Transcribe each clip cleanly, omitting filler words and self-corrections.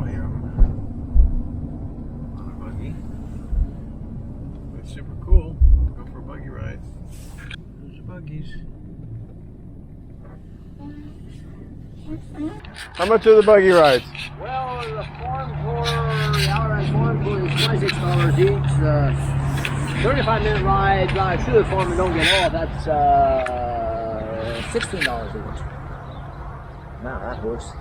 volume on a buggy. It's super cool. Go for a buggy ride. There's your buggies. How much are the buggy rides? Well, the farm tour, the outright farm tour is $26 each. The 35-minute ride drive to the farm and don't get off, that's $16 each. Wow, that horse.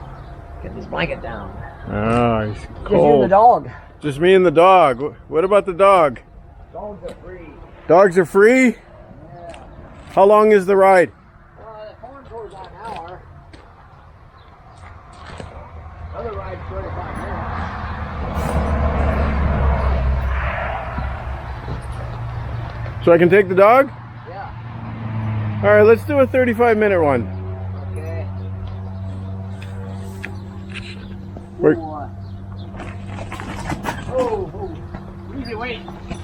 Get this blanket down. Oh, he's cold. Just you and the dog. Just me and the dog. What about the dog? Dogs are free. Dogs are free? Yeah. How long is the ride? The farm tour is about an hour. Other ride's 35 minutes. So I can take the dog? Yeah. All right, let's do a 35-minute one. Okay. We're- Usually wait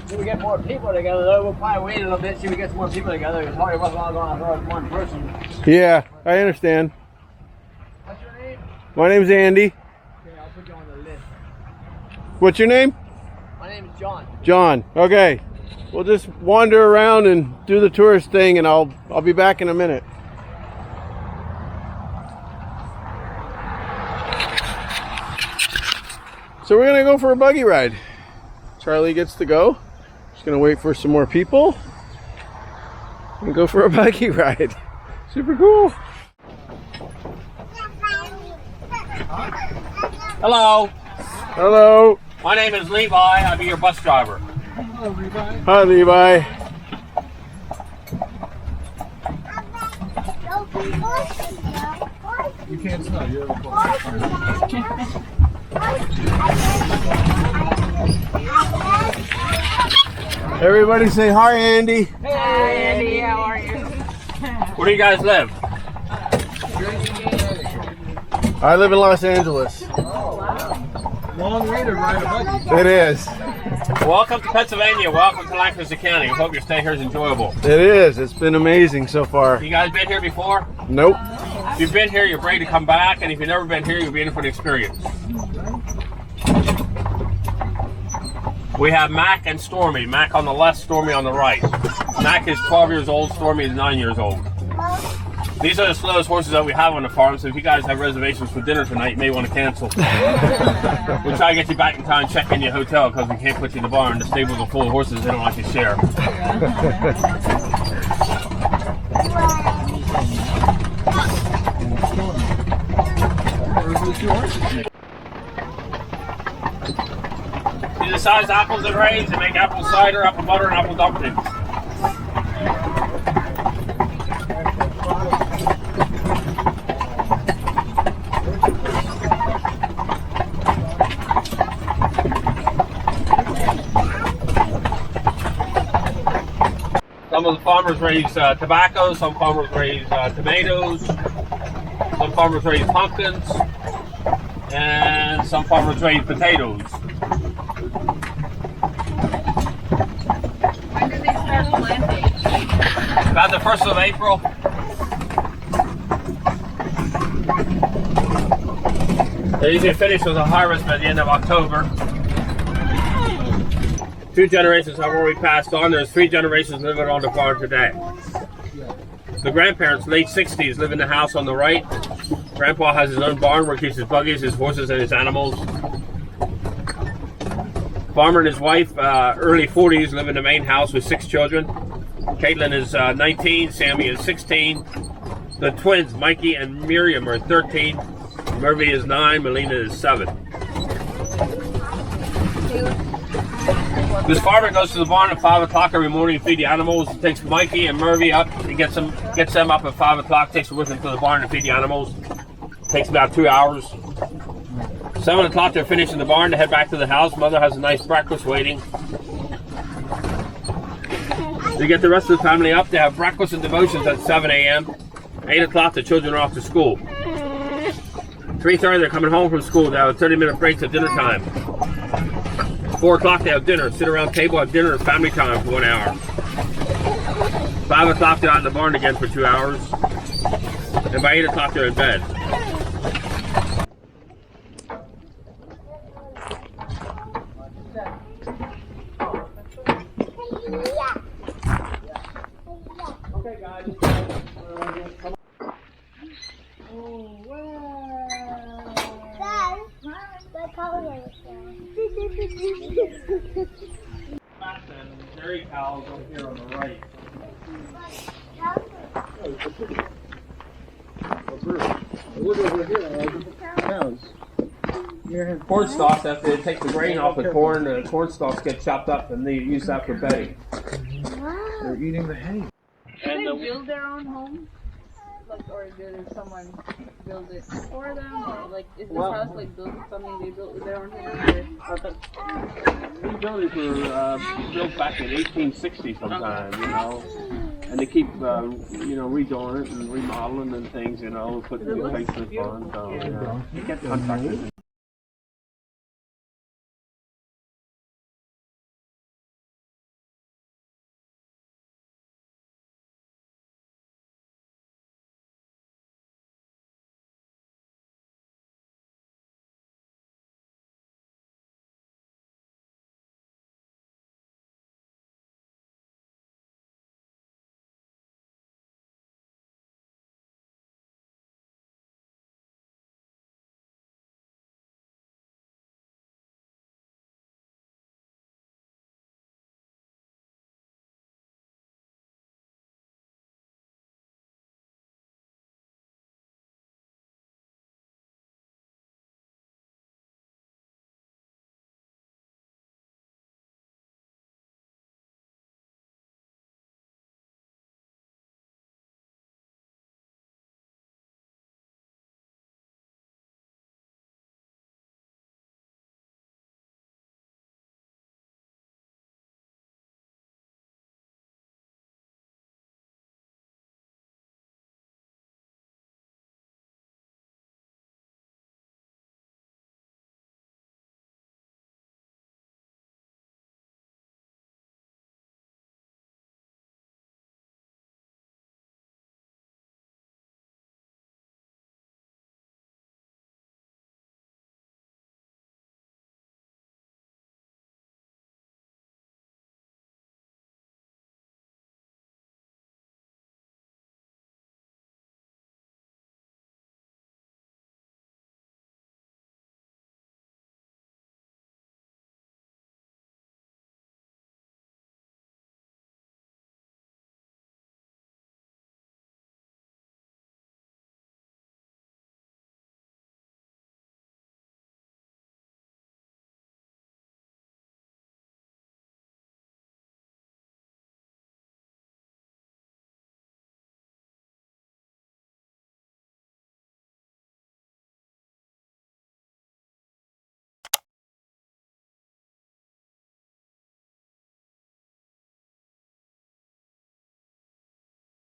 till we get more people together, though. We'll probably wait a little bit till we get some more people together. It's hardly worthwhile going out with one person. Yeah, I understand. What's your name? My name's Andy. Okay, I'll put you on the list. What's your name? My name is John. John. Okay. We'll just wander around and do the tourist thing, and I'll be back in a minute. So we're gonna go for a buggy ride. Charlie gets to go. Just gonna wait for some more people and go for a buggy ride. Super cool. Hello, Hello. my name is Levi. I'll be your bus driver. Hi, Levi. You can't smell. You have Everybody say hi, Andy. Hey, Andy, how are you? Where do you guys live? I live in Los Angeles. long way to ride a buggy. It is. Welcome to Pennsylvania. Welcome to Lancaster County. We hope your stay here is enjoyable. It is. It's been amazing so far. You guys been here before? Nope. If you've been here, you're ready to come back, and if you've never been here, you'll be in for the experience. We have Mac and Stormy. Mac on the left, Stormy on the right. Mac is 12 years old, Stormy is 9 years old. These are the slowest horses that we have on the farm, so if you guys have reservations for dinner tonight, you may want to cancel. We'll try to get you back in time, check in your hotel, because we can't put you in the barn. The stables are full of horses, they don't like to share. These are sized apples and raisins and make apple cider, apple butter, and apple dumplings. Some of the farmers raise tobacco, some farmers raise tomatoes, some farmers raise pumpkins, and some farmers raise potatoes. When do they start planting? About the 1st of April. They usually finish with a harvest by the end of October. 2 generations have already passed on. There's 3 generations living on the farm today. The grandparents, late 60s, live in the house on the right. Grandpa has his own barn where he keeps his buggies, his horses, and his animals. Farmer and his wife, early 40s, live in the main house with 6 children. Caitlin is 19, Sammy is 16. The twins, Mikey and Miriam, are 13. Murphy is 9, Melina is 7. This farmer goes to the barn at 5 o'clock every morning to feed the animals. He takes Mikey and Murphy up. He gets them up at 5 o'clock, takes them with him to the barn to feed the animals. Takes about 2 hours. 7 o'clock, they're finished in the barn to head back to the house. Mother has a nice breakfast waiting. They get the rest of the family up. They have breakfast and devotions at 7 a.m. 8 o'clock, the children are off to school. 3:30, they're coming home from school. They have a 30-minute break to dinner time. 4 o'clock, they have dinner. Sit around the table, have dinner, and family time for 1 hour. 5 o'clock, they're out in the barn again for 2 hours. And by 8 o'clock, they're in bed. And dairy cows over here on the right. Look over here, cows. Corn stalks, after they take the grain off the corn stalks get chopped up and they use that for bedding. They're eating the hay. Do they build their own home? Like, or did someone build it for them? Or like, is this house like built something they built with their own hands? These buildings were built back in 1860 sometime, you know. And they keep, redoing it and remodeling and things, putting new basements on. So, you get contractors.